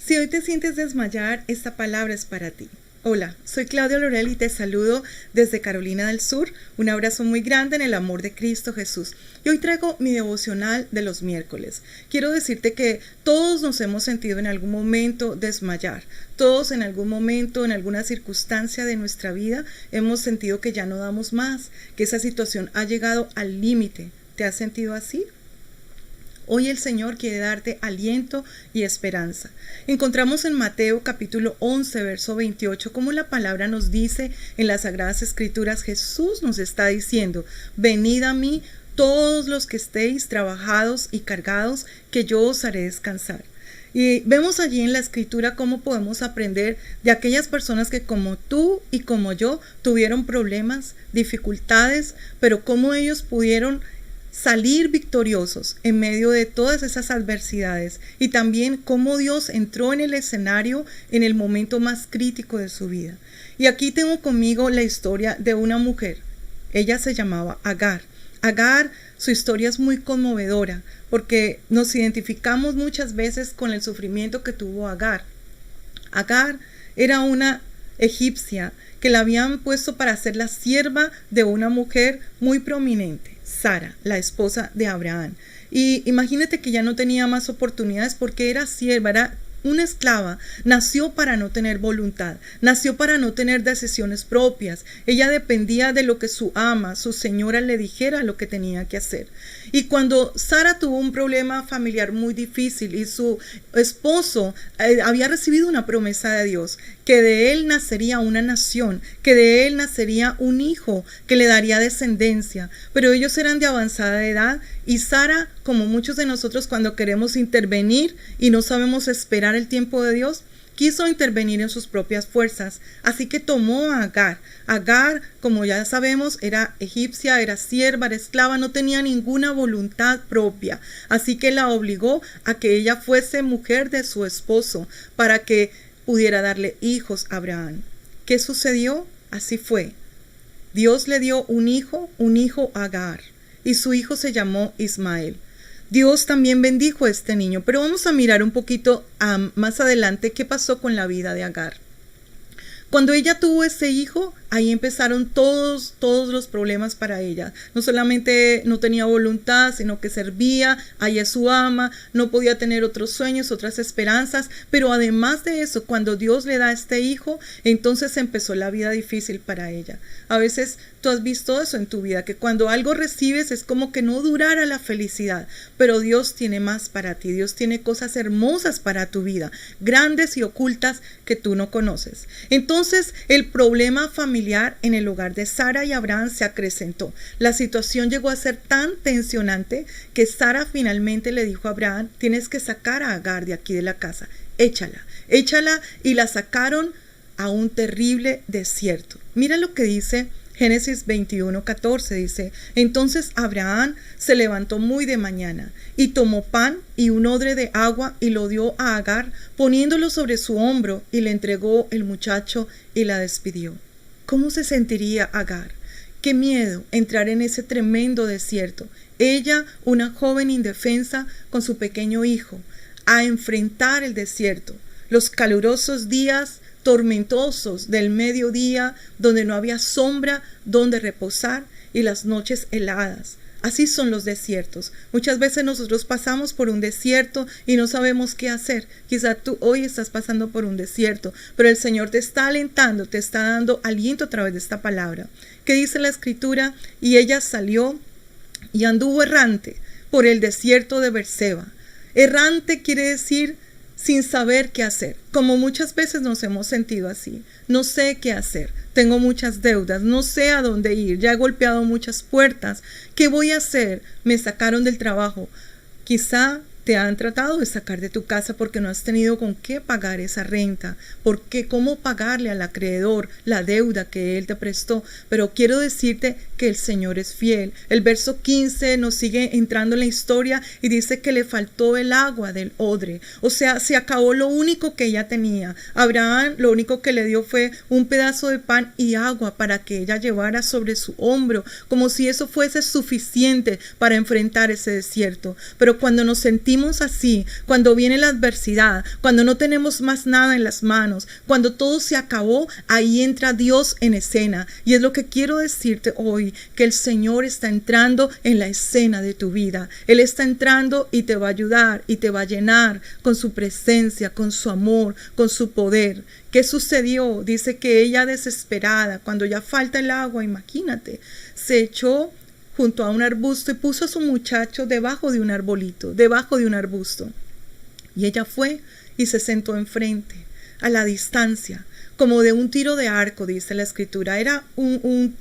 Si hoy te sientes desmayar, esta palabra es para ti. Hola, soy Claudia Lorel y te saludo desde Carolina del Sur. Un abrazo muy grande en el amor de Cristo Jesús. Y hoy traigo mi devocional de los miércoles. Quiero decirte que todos nos hemos sentido en algún momento desmayar. Todos en algún momento, en alguna circunstancia de nuestra vida, hemos sentido que ya no damos más, que esa situación ha llegado al límite. ¿Te has sentido así? Hoy el Señor quiere darte aliento y esperanza. Encontramos en Mateo capítulo 11, verso 28, como la palabra nos dice en las Sagradas Escrituras, Jesús nos está diciendo, venid a mí todos los que estéis trabajados y cargados, que yo os haré descansar. Y vemos allí en la Escritura cómo podemos aprender de aquellas personas que como tú y como yo tuvieron problemas, dificultades, pero cómo ellos pudieron salir victoriosos en medio de todas esas adversidades, y también cómo Dios entró en el escenario en el momento más crítico de su vida. Y aquí tengo conmigo la historia de una mujer. Ella se llamaba Agar. Agar, su historia es muy conmovedora porque nos identificamos muchas veces con el sufrimiento que tuvo Agar. Agar era una egipcia que la habían puesto para ser la sierva de una mujer muy prominente, Sara, la esposa de Abraham. Y imagínate que ya no tenía más oportunidades porque era sierva, era una esclava. Nació para no tener voluntad, nació para no tener decisiones propias. Ella dependía de lo que su ama, su señora, le dijera lo que tenía que hacer. Y cuando Sara tuvo un problema familiar muy difícil y su esposo había recibido una promesa de Dios, que de él nacería una nación, que de él nacería un hijo, que le daría descendencia, pero ellos eran de avanzada edad y Sara, como muchos de nosotros cuando queremos intervenir y no sabemos esperar el tiempo de Dios, quiso intervenir en sus propias fuerzas, así que tomó a Agar. Agar, como ya sabemos, era egipcia, era sierva, era esclava, no tenía ninguna voluntad propia, así que la obligó a que ella fuese mujer de su esposo para que pudiera darle hijos a Abraham. ¿Qué sucedió? Así fue. Dios le dio un hijo a Agar, y su hijo se llamó Ismael. Dios también bendijo a este niño, pero vamos a mirar un poquito más adelante qué pasó con la vida de Agar. Cuando ella tuvo ese hijo, ahí empezaron todos los problemas para ella. No solamente no tenía voluntad, sino que servía a su ama, no podía tener otros sueños, otras esperanzas, pero además de eso, cuando Dios le da a este hijo, entonces empezó la vida difícil para ella. A veces tú has visto eso en tu vida, que cuando algo recibes es como que no durara la felicidad, pero Dios tiene más para ti, Dios tiene cosas hermosas para tu vida, grandes y ocultas que tú no conoces. Entonces, el problema familiar en el hogar de Sara y Abraham se acrecentó. La situación llegó a ser tan tensionante que Sara finalmente le dijo a Abraham, tienes que sacar a Agar de aquí de la casa, échala, y la sacaron a un terrible desierto. Mira lo que dice Génesis 21:14, dice, entonces Abraham se levantó muy de mañana y tomó pan y un odre de agua y lo dio a Agar, poniéndolo sobre su hombro, y le entregó el muchacho y la despidió. ¿Cómo se sentiría Agar? Qué miedo entrar en ese tremendo desierto. Ella, una joven indefensa con su pequeño hijo, a enfrentar el desierto, los calurosos días tormentosos del mediodía, donde no había sombra donde reposar, y las noches heladas. Así son los desiertos. Muchas veces nosotros pasamos por un desierto y no sabemos qué hacer. Quizá tú hoy estás pasando por un desierto, pero el Señor te está alentando, te está dando aliento a través de esta palabra. ¿Qué dice la Escritura? Y ella salió y anduvo errante por el desierto de Berseba. Errante quiere decir sin saber qué hacer, como muchas veces nos hemos sentido así. No sé qué hacer, tengo muchas deudas, no sé a dónde ir, ya he golpeado muchas puertas, ¿qué voy a hacer? Me sacaron del trabajo. Quizá te han tratado de sacar de tu casa porque no has tenido con qué pagar esa renta, porque cómo pagarle al acreedor la deuda que él te prestó. Pero quiero decirte que el Señor es fiel. El verso 15 nos sigue entrando en la historia y dice que le faltó el agua del odre, o sea, se acabó lo único que ella tenía. Abraham lo único que le dio fue un pedazo de pan y agua para que ella llevara sobre su hombro, como si eso fuese suficiente para enfrentar ese desierto. Pero cuando nos sentimos sentimos así, cuando viene la adversidad, cuando no tenemos más nada en las manos, cuando todo se acabó, ahí entra Dios en escena. Y es lo que quiero decirte hoy, que el Señor está entrando en la escena de tu vida. Él está entrando y te va a ayudar y te va a llenar con su presencia, con su amor, con su poder. ¿Qué sucedió? Dice que ella, desesperada, cuando ya falta el agua, imagínate, se echó junto a un arbusto y puso a su muchacho debajo de un arbolito, debajo de un arbusto. Y ella fue y se sentó enfrente, a la distancia, como de un tiro de arco, dice la escritura. Era un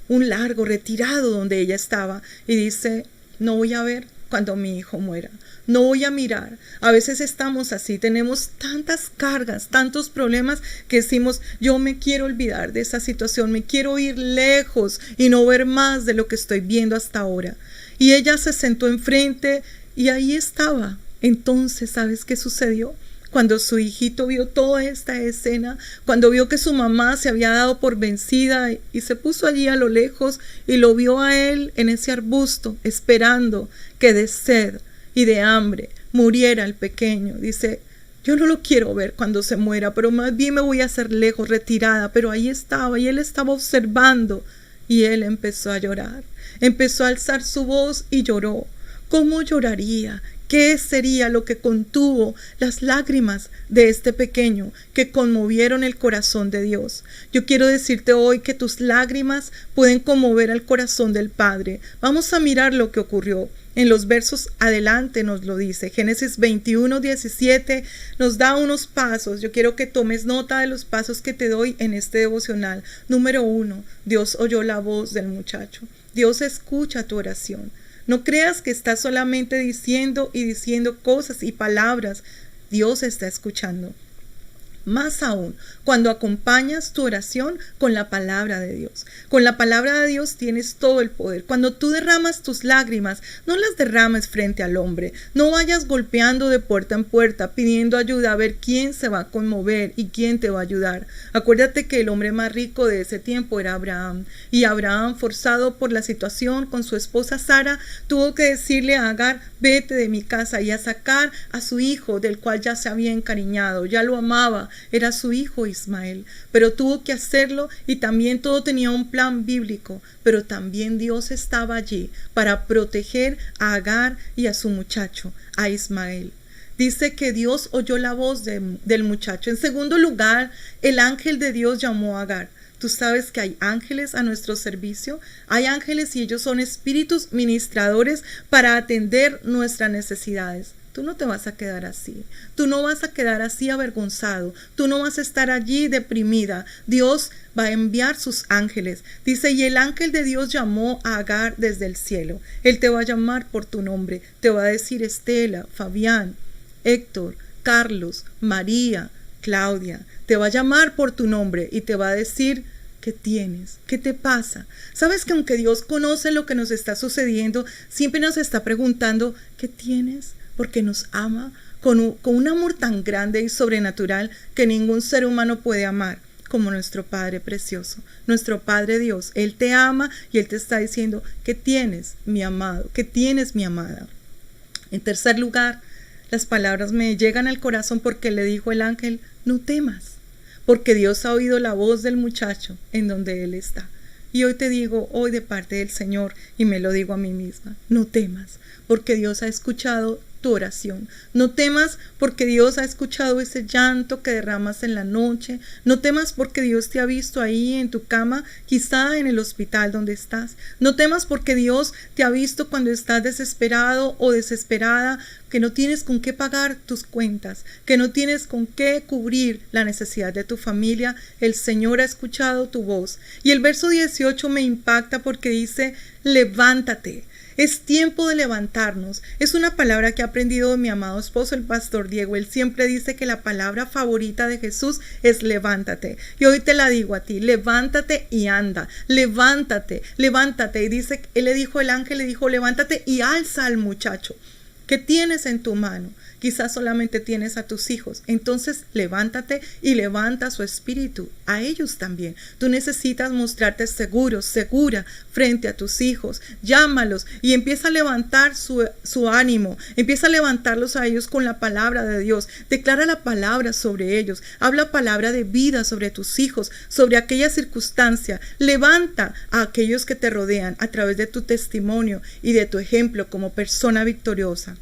largo, retirado donde ella estaba. Y dice, no voy a ver cuando mi hijo muera. No voy a mirar. A veces estamos así, tenemos tantas cargas, tantos problemas que decimos, yo me quiero olvidar de esa situación, me quiero ir lejos y no ver más de lo que estoy viendo hasta ahora. Y ella se sentó enfrente y ahí estaba. Entonces, ¿sabes qué sucedió? Cuando su hijito vio toda esta escena, cuando vio que su mamá se había dado por vencida y se puso allí a lo lejos y lo vio a él en ese arbusto, esperando que de sed y de hambre muriera el pequeño. Dice, yo no lo quiero ver cuando se muera, pero más bien me voy a hacer lejos, retirada. Pero ahí estaba y él estaba observando y él empezó a llorar. Empezó a alzar su voz y lloró. ¿Cómo lloraría? ¿Qué sería lo que contuvo las lágrimas de este pequeño que conmovieron el corazón de Dios? Yo quiero decirte hoy que tus lágrimas pueden conmover al corazón del Padre. Vamos a mirar lo que ocurrió. En los versos adelante nos lo dice. Génesis 21:17 nos da unos pasos. Yo quiero que tomes nota de los pasos que te doy en este devocional. Número 1, Dios oyó la voz del muchacho. Dios escucha tu oración. No creas que estás solamente diciendo y diciendo cosas y palabras. Dios está escuchando. Más aún, cuando acompañas tu oración con la palabra de Dios. Con la palabra de Dios tienes todo el poder. Cuando tú derramas tus lágrimas, no las derrames frente al hombre. No vayas golpeando de puerta en puerta, pidiendo ayuda a ver quién se va a conmover y quién te va a ayudar. Acuérdate que el hombre más rico de ese tiempo era Abraham. Y Abraham, forzado por la situación con su esposa Sara, tuvo que decirle a Agar, vete de mi casa, y a sacar a su hijo, del cual ya se había encariñado, ya lo amaba. Era su hijo Ismael, pero tuvo que hacerlo, y también todo tenía un plan bíblico, pero también Dios estaba allí para proteger a Agar y a su muchacho, a Ismael. Dice que Dios oyó la voz del muchacho. En segundo lugar, el ángel de Dios llamó a Agar. Tú sabes que hay ángeles a nuestro servicio. Hay ángeles y ellos son espíritus ministradores para atender nuestras necesidades. Tú no te vas a quedar así. Tú no vas a quedar así avergonzado. Tú no vas a estar allí deprimida. Dios va a enviar sus ángeles. Dice, y el ángel de Dios llamó a Agar desde el cielo. Él te va a llamar por tu nombre. Te va a decir Estela, Fabián, Héctor, Carlos, María, Claudia. Te va a llamar por tu nombre y te va a decir, ¿qué tienes? ¿Qué te pasa? Sabes que aunque Dios conoce lo que nos está sucediendo, siempre nos está preguntando, ¿qué tienes? Porque nos ama con un amor tan grande y sobrenatural que ningún ser humano puede amar como nuestro Padre precioso, nuestro Padre Dios. Él te ama y Él te está diciendo, ¿qué tienes, mi amado? ¿Qué tienes, mi amada? En tercer lugar, las palabras me llegan al corazón porque le dijo el ángel, no temas, porque Dios ha oído la voz del muchacho en donde él está. Y hoy te digo, hoy de parte del Señor, y me lo digo a mí misma, no temas, porque Dios ha escuchado tu oración. No temas porque Dios ha escuchado ese llanto que derramas en la noche. No temas porque Dios te ha visto ahí en tu cama, quizá en el hospital donde estás. No temas porque Dios te ha visto cuando estás desesperado o desesperada, que no tienes con qué pagar tus cuentas, que no tienes con qué cubrir la necesidad de tu familia. El Señor ha escuchado tu voz. Y el verso 18 me impacta porque dice, levántate. Es tiempo de levantarnos. Es una palabra que he aprendido de mi amado esposo, el pastor Diego. Él siempre dice que la palabra favorita de Jesús es levántate. Y hoy te la digo a ti, levántate y anda. Levántate, levántate. Y dice, él le dijo, el ángel le dijo, levántate y alza al muchacho. ¿Qué tienes en tu mano? quizás solamente tienes a tus hijos. Entonces levántate y levanta su espíritu a ellos también. Tú necesitas mostrarte seguro, segura frente a tus hijos. Llámalos y empieza a levantar su ánimo. Empieza a levantarlos a ellos con la palabra de Dios. Declara la palabra sobre ellos. Habla palabra de vida sobre tus hijos, sobre aquella circunstancia. Levanta a aquellos que te rodean a través de tu testimonio y de tu ejemplo como persona victoriosa.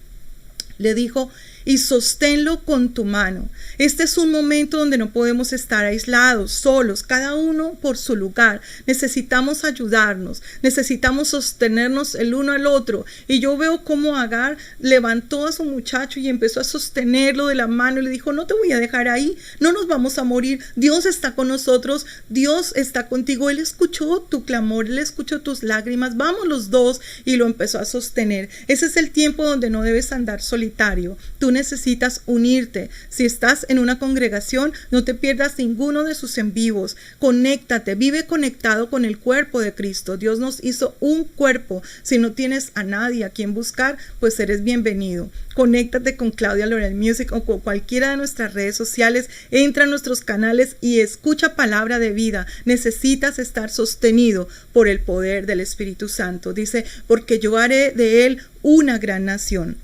Le dijo, y sosténlo con tu mano. Este es un momento donde no podemos estar aislados, solos, cada uno por su lugar. Necesitamos ayudarnos, necesitamos sostenernos el uno al otro. Y yo veo cómo Agar levantó a su muchacho y empezó a sostenerlo de la mano y le dijo, no te voy a dejar ahí, no nos vamos a morir, Dios está con nosotros, Dios está contigo. Él escuchó tu clamor, Él escuchó tus lágrimas, vamos los dos, y lo empezó a sostener. Ese es el tiempo donde no debes andar solitario. Tú necesitas unirte. Si estás en una congregación, no te pierdas ninguno de sus en vivos. Conéctate, vive conectado con el cuerpo de Cristo. Dios nos hizo un cuerpo. Si no tienes a nadie a quien buscar, pues eres bienvenido. Conéctate con Claudia Lorel Music o con cualquiera de nuestras redes sociales. Entra a nuestros canales y escucha palabra de vida. Necesitas estar sostenido por el poder del Espíritu Santo. Dice, porque yo haré de él una gran nación.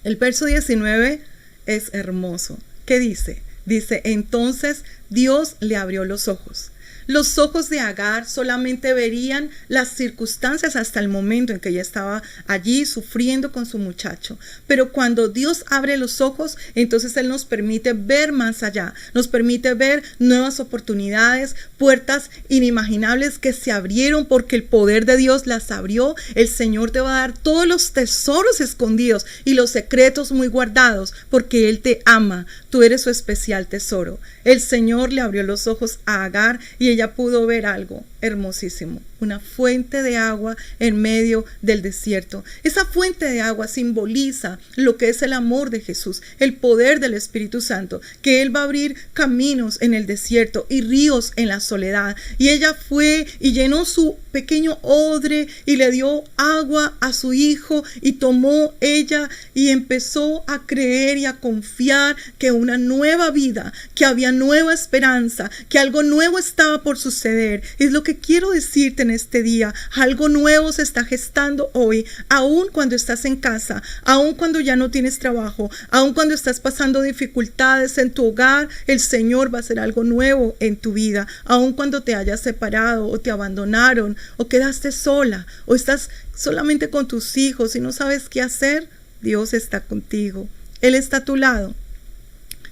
El verso 19 es hermoso. ¿Qué dice? Dice, entonces Dios le abrió los ojos. Los ojos de Agar solamente verían las circunstancias hasta el momento en que ella estaba allí sufriendo con su muchacho. Pero cuando Dios abre los ojos, entonces Él nos permite ver más allá. Nos permite ver nuevas oportunidades, puertas inimaginables que se abrieron porque el poder de Dios las abrió. El Señor te va a dar todos los tesoros escondidos y los secretos muy guardados porque Él te ama. Tú eres su especial tesoro. El Señor le abrió los ojos a Agar y ella pudo ver algo hermosísimo, una fuente de agua en medio del desierto. Esa fuente de agua simboliza lo que es el amor de Jesús, el poder del Espíritu Santo, que Él va a abrir caminos en el desierto y ríos en la soledad. Y ella fue y llenó su pequeño odre y le dio agua a su hijo y tomó ella y empezó a creer y a confiar que una nueva vida, que había nueva esperanza, que algo nuevo estaba por suceder. Es lo que quiero decirte en este día. Algo nuevo se está gestando hoy, aun cuando estás en casa, aun cuando ya no tienes trabajo, aun cuando estás pasando dificultades en tu hogar. El Señor va a hacer algo nuevo en tu vida, aun cuando te hayas separado o te abandonaron o quedaste sola o estás solamente con tus hijos y no sabes qué hacer. Dios está contigo, Él está a tu lado.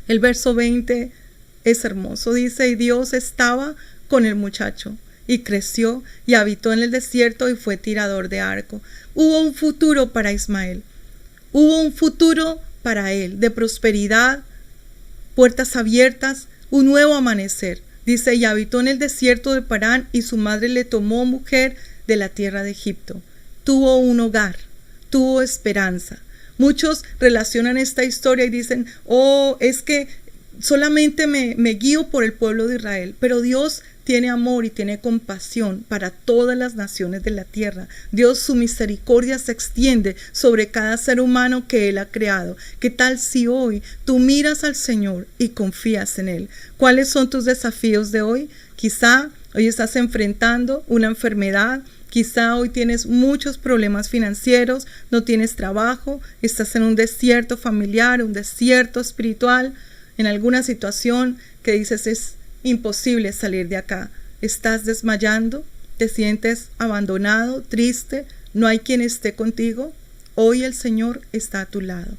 El verso 20 es hermoso, dice, y Dios estaba con el muchacho y creció y habitó en el desierto y fue tirador de arco. Hubo un futuro para Ismael, hubo un futuro para él de prosperidad, puertas abiertas, un nuevo amanecer. Dice, y habitó en el desierto de Parán y su madre le tomó mujer de la tierra de Egipto. Tuvo un hogar, tuvo esperanza. Muchos relacionan esta historia y dicen, oh, es que solamente me guío por el pueblo de Israel, pero Dios tiene amor y tiene compasión para todas las naciones de la tierra. Dios, su misericordia se extiende sobre cada ser humano que Él ha creado. ¿Qué tal si hoy tú miras al Señor y confías en Él? ¿Cuáles son tus desafíos de hoy? Quizá hoy estás enfrentando una enfermedad. Quizá hoy tienes muchos problemas financieros, no tienes trabajo, estás en un desierto familiar, un desierto espiritual, en alguna situación que dices es imposible salir de acá. ¿Estás desmayando? ¿Te sientes abandonado, triste? ¿No hay quien esté contigo? Hoy el Señor está a tu lado.